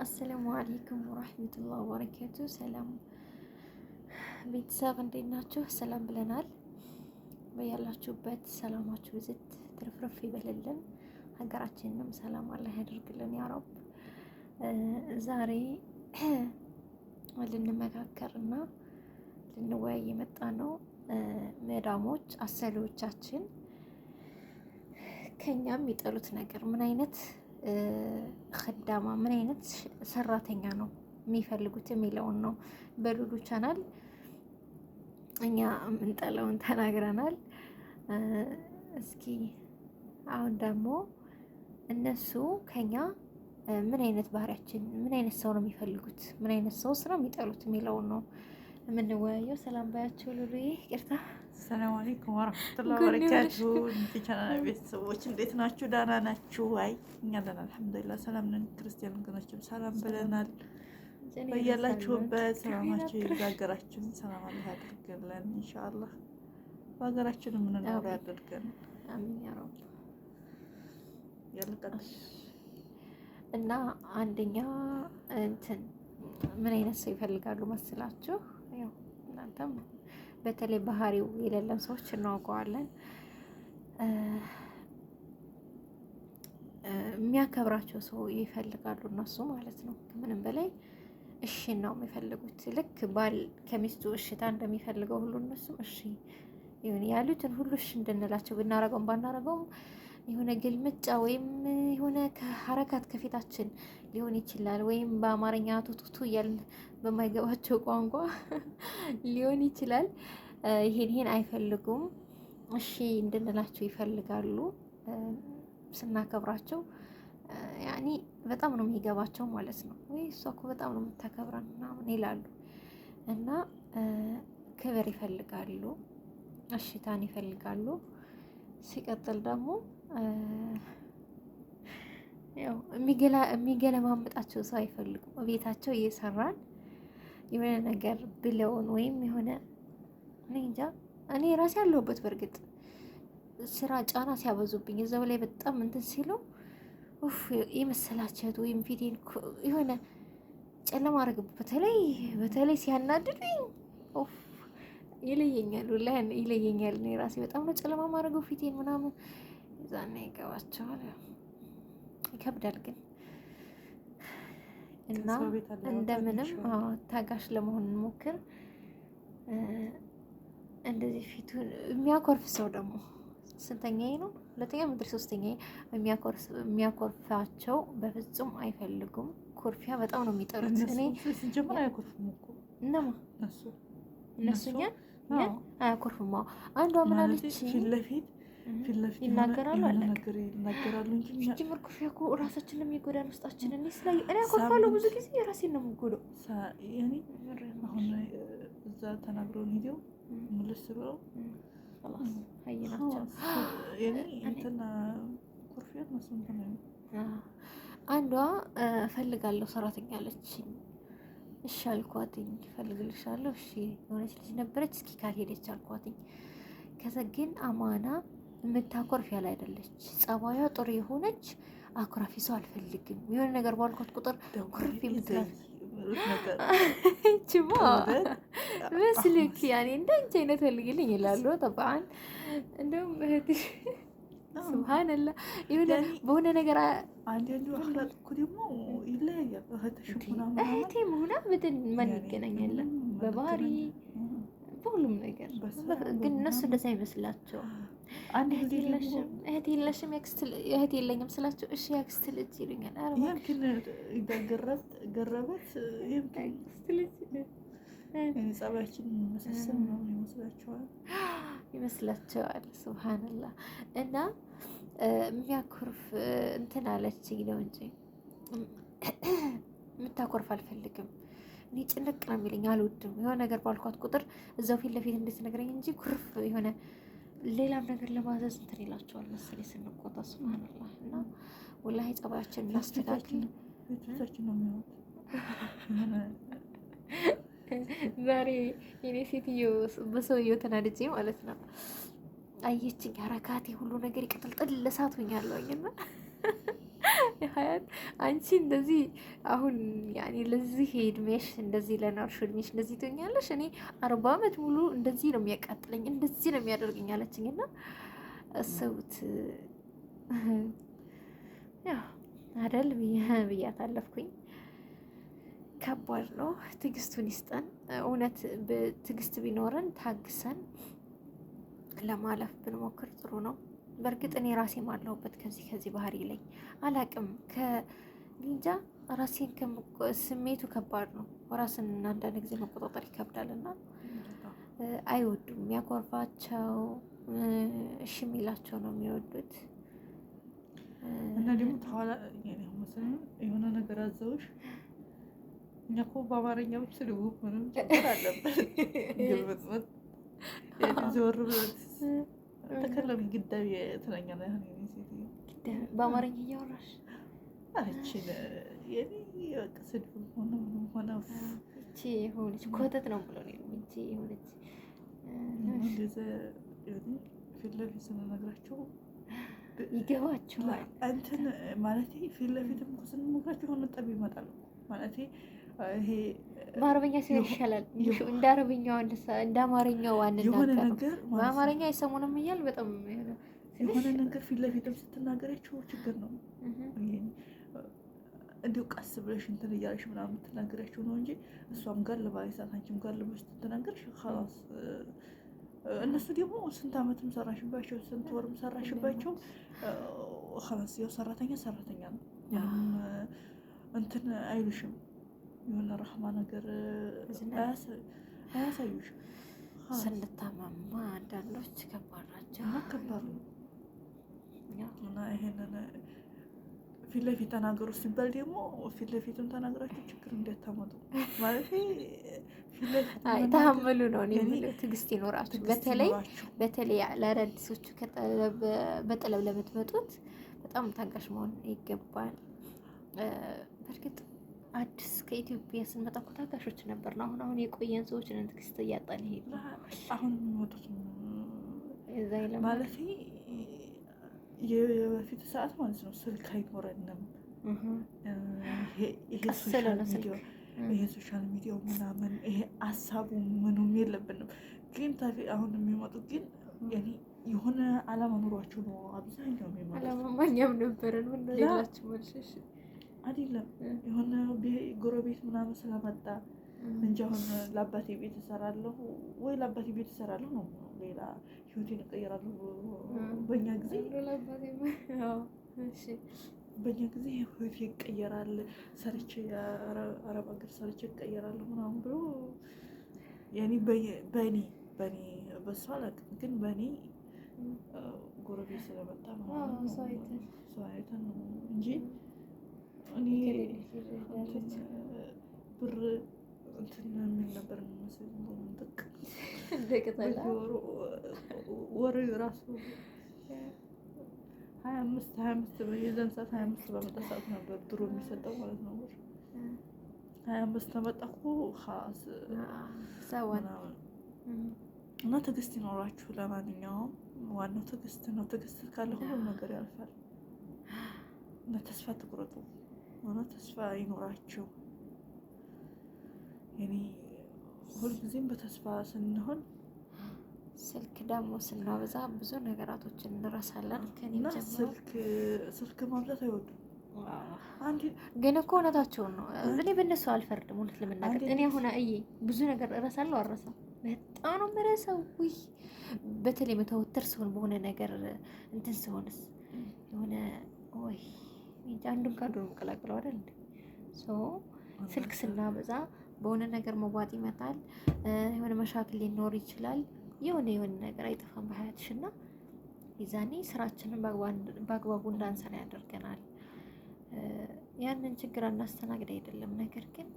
አሰላሙ አለይኩም ወራህመቱላሂ ወበረካቱ። ሰላም ቤተሰብ እንዴት ናችሁ? ሰላም ብለናል። በያላችሁበት ሰላማችሁ ብዝት ትርፍርፍ ይበልልን። ሀገራችንንም ሰላም አላህ ያደርግልን ያ ረብ። ዛሬ ልንመካከርና ልንወያይ የመጣ ነው። መዳሞች አሰሪዎቻችን ከኛ የሚጠሉት ነገር ምን አይነት ከዳማ ምን አይነት ሰራተኛ ነው የሚፈልጉት የሚለውን ነው። በሉሉ ቻናል እኛ የምንጠላውን ተናግረናል። እስኪ አሁን ደግሞ እነሱ ከኛ ምን አይነት ባህሪያችን ምን አይነት ሰው ነው የሚፈልጉት፣ ምን አይነት ሰው ነው የሚጠሉት የሚለውን ነው የምንወያየው። ሰላም ባያቸው ሉሉዬ። ይቅርታ። ሰላም አለይኩም ወራህመቱላሂ ወበረካቱ። ቻናል ቤተሰቦች እንዴት ናችሁ? ዳና ናችሁ? አይ እኛ ደህና አልሐምዱሊላህ ሰላም ነን። ክርስቲያን ወገኖችም ሰላም ብለናል። በያላችሁበት ሰላማችሁ ይዛገራችሁን ሰላም አላህ ያድርግልን ኢንሻአላህ። በሀገራችን የምንኖር ያድርገን አሚን ያ ረብ። ያልቀጥል እና አንደኛ እንትን ምን አይነት ሰው ይፈልጋሉ መስላችሁ? ያው እናንተም በተለይ ባህሪው የሌለን ሰዎች እናውቀዋለን። የሚያከብራቸው ሰው ይፈልጋሉ እነሱ ማለት ነው። ከምንም በላይ እሺ ነው የሚፈልጉት። ልክ ባል ከሚስቱ እሽታ እንደሚፈልገው ሁሉ እነሱም እሺ ይሁን ያሉትን ሁሉ እሺ እንድንላቸው ብናረገውም ባናረገውም የሆነ ግልምጫ ወይም የሆነ ከሀረካት ከፊታችን ሊሆን ይችላል። ወይም በአማርኛ ቱቱቱ እያልን በማይገባቸው ቋንቋ ሊሆን ይችላል። ይሄን አይፈልጉም። እሺ እንድንላቸው ይፈልጋሉ። ስናከብራቸው ያኔ በጣም ነው የሚገባቸው ማለት ነው። ወይ እሷ እኮ በጣም ነው የምታከብራን ምናምን ይላሉ። እና ክብር ይፈልጋሉ፣ እሽታን ይፈልጋሉ። ሲቀጥል ደግሞ ያው የሚገለማምጣቸው ሰው አይፈልጉም። ቤታቸው እየሰራን የሆነ ነገር ብለውን ወይም የሆነ እኔ እንጃ እኔ ራሴ ያለሁበት በእርግጥ ስራ ጫና ሲያበዙብኝ እዛው ላይ በጣም እንትን ሲለው ኡፍ የመሰላቸት ወይም ፊቴን የሆነ ጨለማ አደረግበት። በተለይ ሲያናድዱኝ ኡፍ ይለየኛል፣ ወላሂ ይለየኛል። እኔ ራሴ በጣም ነው ጨለማ ማድረገው ፊቴን ምናምን እዛና ይገባቸዋል። ይከብዳል ግን እና እንደምንም ታጋሽ ለመሆን እንሞክር። እንደዚህ ፊቱን የሚያኮርፍ ሰው ደግሞ ስንተኛዬ ነው? ሁለተኛ ምድር ሶስተኛዬ። የሚያኮርፋቸው በፍጹም አይፈልጉም። ኮርፊያ በጣም ነው የሚጠሉት። እኔ ሲጀምር አያኮርፍም እኮ እነማ እነሱኛ አያኮርፍም። አንዷ ምን አለች? ፊት ለፊት ይናገራሉ አለ ነገር ይናገራሉ እንጂ ሲጀምር ኮርፊያ እኮ ራሳችንን የሚጎዳን ውስጣችንን እኔ አኮርፋለሁ ብዙ ጊዜ የራሴን ነው የምጎዳው። እኔ አሁን እዛ ተናግረውን ሂደው ምልስ ብለው አንዷ እፈልጋለሁ ሰራተኛ አለችኝ። እሺ አልኳትኝ። እፈልግልሻለሁ እሺ የሆነች ልጅ ነበረች። እስኪ ካልሄደች አልኳትኝ። ከዛ ግን አማና የምታኮርፍ ያለ አይደለች። ጸባዩ ጥሩ የሆነች አኩራፊ ሰው አልፈልግም። የሆነ ነገር ባልኳት ቁጥር ኩርፍ የምትላት ችማ መስልክ ያኔ እንዳንቺ አይነት ፈልግልኝ ይላሉ። ጠባን እንደውም እህትሽ ሱብሃንአላህ የሆነ በሆነ ነገር አንዳንዱ አኽላቅ እኮ ደግሞ ይለያያል። እህቴ መሆና ምድን ማን ይገናኛል? በባህሪ በሁሉም ነገር ግን እነሱ እንደዛ አይመስላቸውም። እህት የለሽም እህት የለኝም ስላቸው እሺ ያክስት ልጅ ይሉኛል። يمكن إذا قربت يمكن ጸባያችን መሰሰል ነው ይመስላችኋል? ሱብሃንአላህ። እና የሚያኮርፍ እንትን አለችኝ ነው እንጂ የምታኮርፍ አልፈልግም። እኔ ጭንቅ ነው የሚለኝ፣ አልወድም። የሆነ ነገር ባልኳት ቁጥር እዛው ፊት ለፊት እንድትነግረኝ እንጂ ኩርፍ የሆነ ሌላም ነገር ለማዘዝ እንትን ይላቸዋል መሰለኝ ስንቆጣ። ሱብሃንአላህ። እና ወላሂ ጸባያችን እናስተካክል። ቤተሰባችን ነው የሚሆነው። ዛሬ የኔ ሴትዮ በሰውየው ተናድጄ ማለት ነው አየችኝ። አረካቴ ሁሉ ነገር ይቀጥልጥል ለሳት ሆኛለሁኝና ሀያት አንቺ እንደዚህ አሁን ያኔ ለዚህ እድሜሽ እንደዚህ ለናርሹ እድሜሽ እንደዚህ ትሆኛለሽ። እኔ 40 ዓመት ሙሉ እንደዚህ ነው የሚያቃጥለኝ፣ እንደዚህ ነው የሚያደርገኝ አለችኝ። እና እሰቡት ያው አደል ብያት አለፍኩኝ። ከባድ ነው። ትዕግስቱን ይስጠን። እውነት ትዕግስት ቢኖረን ታግሰን ለማለፍ ብንሞክር ጥሩ ነው። በእርግጥ እኔ ራሴም አለሁበት ከዚህ ባህሪ ላይ አላቅም። ከኒንጃ ራሴን ስሜቱ ከባድ ነው። ራስን አንዳንድ ጊዜ መቆጣጠር ይከብዳል እና አይወዱም። የሚያኮርፋቸው እሺ የሚላቸው ነው የሚወዱት። እና ደግሞ ተኋላ የሆነ ነገር አዘውሽ እኛ እኮ በአማርኛ ስድቡ ምንም ችግር አለበት ግልምጥምጥ ዞር ብለት ተከለሚ ግዳቢ ትለኛለህ። በአማርኛ እያወራሽ አችን ስድብ ሆነ ሆነች ኮተት ነው ብሎ እንጂ ሆነች ፊት ለፊት ስንነግራቸው ይገባቸዋል። እንትን ማለት ፊት ለፊትም እኮ ስንነግራቸው የሆነ ጠብ ይመጣል ማለት ይሄ በአረበኛ ሲሆን ይሻላል። እንደ አረበኛው እንደ አማርኛው አንናገርም። በአማርኛ አይሰሙንም እያል በጣም የሆነ ነገር ፊት ለፊትም ስትናገራቸው ችግር ነው። እንዲሁ ቀስ ብለሽ እንትን እያለሽ ምናምን የምትናገራቸው ነው እንጂ እሷም ጋር ለባይሳት አንቺም ጋር ለባሽ ስትናገርሽ ኸላስ። እነሱ ደግሞ ስንት ዓመትም ሰራሽባቸው ስንት ወርም ሰራሽባቸው ኸላስ ያው ሰራተኛ ነው። እንትን አይሉሽም። የሆነ ረህማ ነገር አያሳዩሽም። ስንታመማ አንዳንዶች ከባድ ናቸው። ከባድ ነው እና ይሄንን ፊት ለፊት ተናገሩ ሲባል ደግሞ ፊት ለፊትም ተናግራችሁ ችግር እንዳታመጡ ማለት ተሐመሉ ነው። እኔ የምለው ትዕግስት ይኖራችሁ። በተለይ ለአዳዲሶቹ በጥለብ ለምትመጡት በጣም ታጋሽ መሆን ይገባል። በእርግጥ አዲስ ከኢትዮጵያ ስንመጣ እኮ ታጋሾች ነበር ነው። አሁን የቆየን ሰዎች ነን ትዕግስት እያጣን ይሄድ አሁን የሚመጡት ማለት የበፊት ሰዓት ማለት ነው። ስልክ አይኖረንም። ይሄ ሶሻል ሚዲያው ምናምን ይሄ ሀሳቡ ምኑም የለብንም። ግን አሁን የሚመጡት ግን የሆነ አላማ ኑሯቸው ነው አብዛኛው የሚመጡት። አላማኛም ነበረን ሌላችሁ መልሸሽ አይደለም የሆነ ጎረቤት ምናምን ስለመጣ እንጂ አሁን ለአባቴ ቤት እሰራለሁ ወይ ለአባቴ ቤት እሰራለሁ ነው። ሌላ ህይወቴን እቀይራለሁ። በእኛ ጊዜ ህይወቴ ይቀየራል፣ ሰርቼ አረብ ሀገር ሰርቼ እቀየራለሁ ምናምን ብሎ በእኔ በእሱ አላውቅም፣ ግን በእኔ ጎረቤት ስለመጣ ሰው አይተን ነው እንጂ እኔ ብር እንትን የሚል ነበር ወር ራሱ 25 የዛን ሰዓት 25 በመጣ ሰዓት ነበር ድሮ የሚሰጠው ማለት ነው። 25 ተመጣ እኮ እና ትዕግስት ይኖራችሁ። ለማንኛውም ዋናው ትዕግስት ነው። ትዕግስት ካለ ሁሉም ነገር ያልፋል። እና ተስፋ ትቁረጡ። ተስፋ ይኖራችሁ። ሁልጊዜም በተስፋ ስንሆን ስልክ ደግሞ ስናበዛ ብዙ ነገራቶችን እንረሳለን። ከኔም ስልክ ማብዛት አይወዱም። ግን እኮ እውነታቸውን ነው። እኔ በእነሱ አልፈርድም። እውነት ለመናገር እኔ አሁን ብዙ ነገር እረሳለሁ። አልረሳም፣ በጣም ነው የምረሳው። ውይ በተለይ መተወተር ሲሆን በሆነ ነገር እንትን ሲሆንስ የሆነ ወይ አንዱን ከአንዱ ነው የምቀላቅለው አይደል እንዴ? ስልክ ስናበዛ በሆነ ነገር መዋጥ ይመጣል። የሆነ መሻክል ሊኖር ይችላል። የሆነ ነገር አይጠፋም በሀያትሽ እና ይዛኔ ስራችንን በአግባቡ እንዳንሰራ ያደርገናል። ያንን ችግር አናስተናግድ አይደለም። ነገር ግን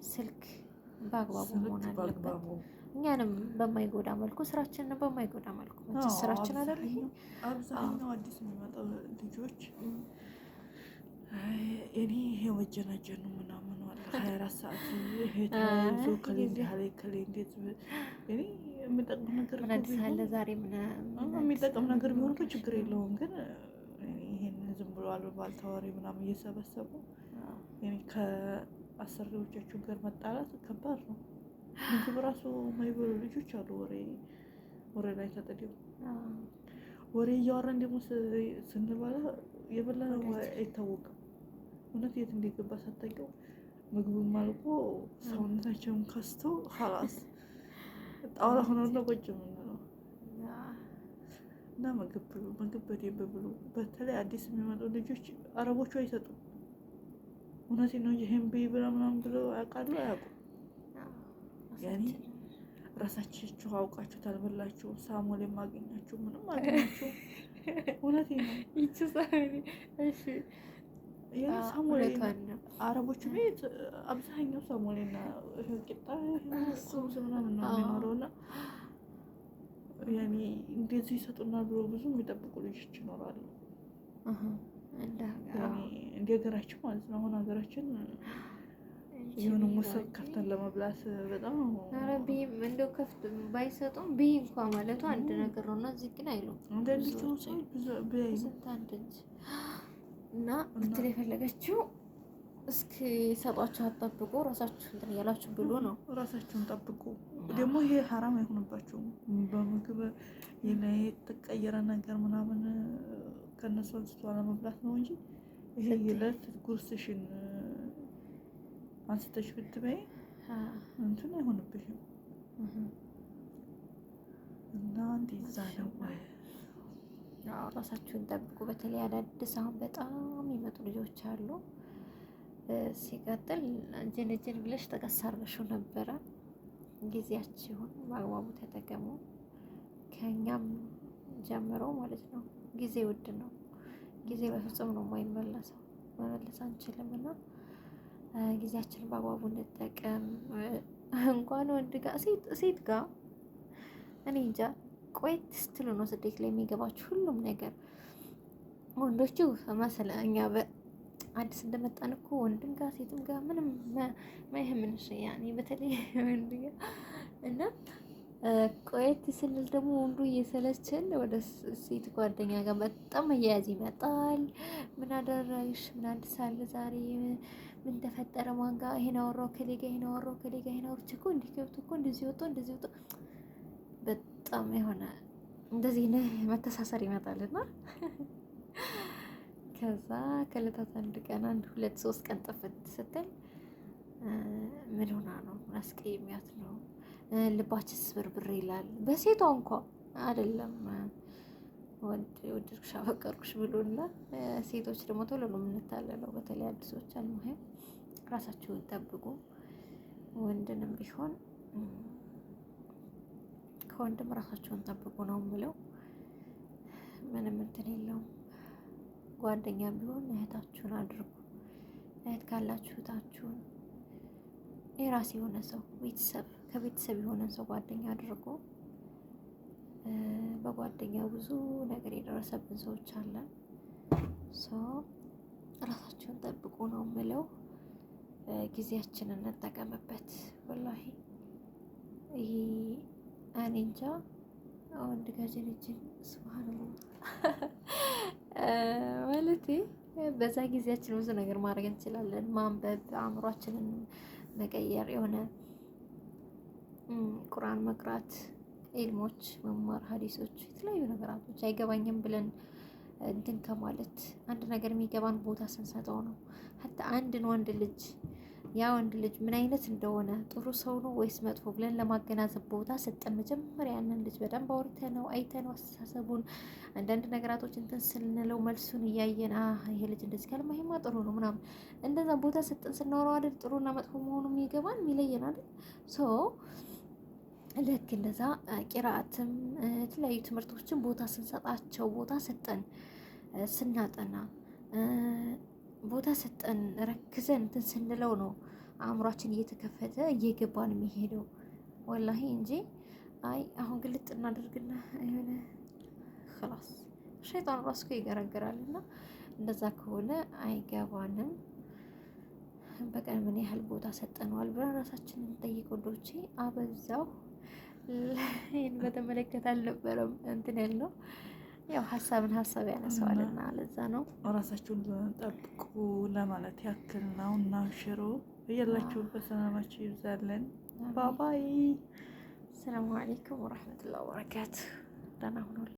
ስልክ በአግባቡ መሆን አለበት። እኛንም በማይጎዳ መልኩ ስራችንን በማይጎዳ መልኩ ስራችን አይደል? አብዛኛው አዲስ የሚመጣው ልጆች እኔ ይሄ ወጀናጀኑ ምናምን አለ 24 ሰዓት ይሄ ተይዞ ከሌንዲ ሀለ ከሌንዲ እኔ የሚጠቅም ነገር አለ ዛሬ የሚጠቅም ነገር ቢሆን እኮ ችግር የለውም። ግን ይሄን ዝም ብሎ አሉባልታ ወሬ ምናምን እየሰበሰቡ ከአሰሪዎቻቸው ጋር መጣላት ከባድ ነው። ምግብ ራሱ የማይበሉ ልጆች አሉ። ወሬ ላይ ተጠደው ወሬ እያወራን ደግሞ ስንበላ የበላነው አይታወቅም። እውነት የት እንደገባ ሳታውቂው ምግቡም አልቆ ሰውነታቸውን ከስቶ ሀላስ ጣውላ ሆኖ ነው ቁጭ የምንለው። እና ምግብ ብሉ፣ ምግብ በደንብ ብሉ። በተለይ አዲስ የሚመጡ ልጆች አረቦቹ አይሰጡም። እውነቴን ነው እንጂ ይሄን ብይ ብላ ምናምን ብለው ያውቃሉ አያውቁም? ያኔ ራሳችሁ አውቃችሁ ታልበላችሁ ሳሙኤል የማገኛችሁ ምንም አገኛችሁ። እውነቴን ነው። እሺ ሳሙኤል አረቦቹ ቤት አብዛኛው ሳሙኤልና ቂጣ ቁምስ ምናምን ነው የሚኖረው እና ያኔ እንደዚህ ይሰጡናል ብሎ ብዙ የሚጠብቁ ልጆች ይኖራሉ። እንደ ሀገራችን ማለት ነው። አሁን ሀገራችን የሆነ ሙስር ከፍተን ለመብላት በጣም እንደው ከፍት ባይሰጡም ብይ እንኳ ማለቱ አንድ ነገር ነው እና እዚህ ግን አይሉም ስንት አንድ እንጂ እና ብትል የፈለገችው እስኪ ሰጧችሁ አጠብቁ፣ ራሳችሁ እንትን እያላችሁ ብሎ ነው። ራሳችሁን ጠብቁ። ደግሞ ይሄ ሀራም አይሆንባችሁም። በምግብ የተቀየረ ነገር ምናምን ከነሱ አንስቶ ለመብላት ነው እንጂ ይሄ የዕለት ጉርስሽን አንስተሽ ብትበይ እንትን አይሆንብሽም። እና እንደዛ ነው። ራሳችሁን ጠብቁ። በተለይ አዳዲስ አሁን በጣም የሚመጡ ልጆች አሉ። ሲቀጥል ጅንጅን ብለሽ ጠቀስ አድርገሽው ነበረ። ጊዜያችሁን በአግባቡ ተጠቀሙ። ከኛም ጀምሮ ማለት ነው። ጊዜ ውድ ነው። ጊዜ በፍጹም ነው የማይመለሰው፣ መመለስ አንችልም እና ጊዜያችንን በአግባቡ እንጠቀም። እንኳን ወንድ ጋር ሴት ጋር እኔ እንጃ ቆየት ስትሉ ነው ስደት ላይ የሚገባችሁ ሁሉም ነገር። ወንዶቹ መሰለ እኛ አዲስ እንደመጣን እኮ ወንድም ጋር ሴትም ጋር ምንም ማይህምንሽ ያኔ በተለይ ወንድ ጋር እና ቆየት ስንል ደግሞ ወንዱ እየሰለችን ወደ ሴት ጓደኛ ጋር በጣም መያያዝ ይመጣል። ምን አደረግሽ? ምን አዲስ አለ ዛሬ? ምን ተፈጠረ? ማን ጋር ይሄን አወራው? ከሌ ጋር ይሄን አወራው፣ ከሌ ጋር ይሄን አወራች እኮ እንዲህ ገብቶ እኮ እንደዚህ ወጥቶ እንደዚህ ወጥቶ በጣም የሆነ እንደዚህ መተሳሰር ይመጣልና ከዛ ከዕለታት አንድ ቀን 1 2 3 ቀን ጥፍት ስትል ምን ሆና ነው? አስቀይሚያት ነው? ልባችስ ብርብር ይላል። በሴቷ እንኳ አይደለም ወደድኩሽ አፈቀርኩሽ ብሎና ሴቶች ደግሞ ቶሎ ነው የምንታለለው። በተለይ አዲሶች አልሙሄም ራሳችሁን ጠብቁ። ወንድንም ቢሆን ከወንድም ራሳችሁን ጠብቁ ነው የምለው። ምንም እንትን የለውም። ጓደኛ ቢሆን እህታችሁን አድርጉ። እህት ካላችሁ እህታችሁን፣ የራስ የሆነ ሰው ከቤተሰብ የሆነ ሰው ጓደኛ አድርጎ። በጓደኛው ብዙ ነገር የደረሰብን ሰዎች አለን። ራሳችሁን ጠብቁ ነው የምለው። ጊዜያችንን እንጠቀምበት። ወላሂ ይሄ እኔ እንጃ ወንድ ጋር ሱብሃንአላህ ማለት በዛ ጊዜያችን ብዙ ነገር ማድረግ እንችላለን። ማንበብ፣ አእምሯችንን መቀየር፣ የሆነ ቁርአን መቅራት፣ ኢልሞች መማር፣ ሀዲሶች፣ የተለያዩ ነገራቶች አይገባኝም ብለን እንትን ከማለት አንድ ነገር የሚገባን ቦታ ስንሰጠው ነው። ሀታ አንድን ወንድ ልጅ ወንድ ልጅ ምን አይነት እንደሆነ ጥሩ ሰው ነው ወይስ መጥፎ ብለን ለማገናዘብ ቦታ ሰጠን። መጀመሪያ ያንን ልጅ በደንብ አውርተነው አይተነው አስተሳሰቡን አንዳንድ ነገራቶች እንትን ስንለው መልሱን እያየን ይሄ ልጅ እንደዚህ ካልማ ይሄማ ጥሩ ነው ምናምን እንደዛ ቦታ ሰጠን ስናወራው አይደል ጥሩና መጥፎ መሆኑ የሚገባን የሚለየን አይደል። ልክ እንደዛ ቂራአትም የተለያዩ ትምህርቶችን ቦታ ስንሰጣቸው ቦታ ሰጠን ስናጠና ቦታ ሰጠን ረክዘን እንትን ስንለው ነው አእምሯችን እየተከፈተ እየገባን የሚሄደው ወላሂ እንጂ አሁን ግልጥ እናደርግና የሆነ خلاص ሸይጣን ራሱ ይገረገራልና እንደዛ ከሆነ አይገባንም። በቀን ምን ያህል ቦታ ሰጠነዋል ብለን ራሳችንን ጠይቅ ወዶቼ። አበዛው ይህን በተመለከተ አልነበረም እንትን ያልነው ያው ሀሳብን ሀሳብ ያነሳዋልና ለዛ ነው። ራሳችሁን ጠብቁ ለማለት ያክል ነው። እና ሽሮ እያላችሁበት ሰላማችሁ ይብዛለን። ባባይ። ሰላሙ አለይኩም ወራህመቱላሂ ወበረካቱ። ደህና ሁኑ።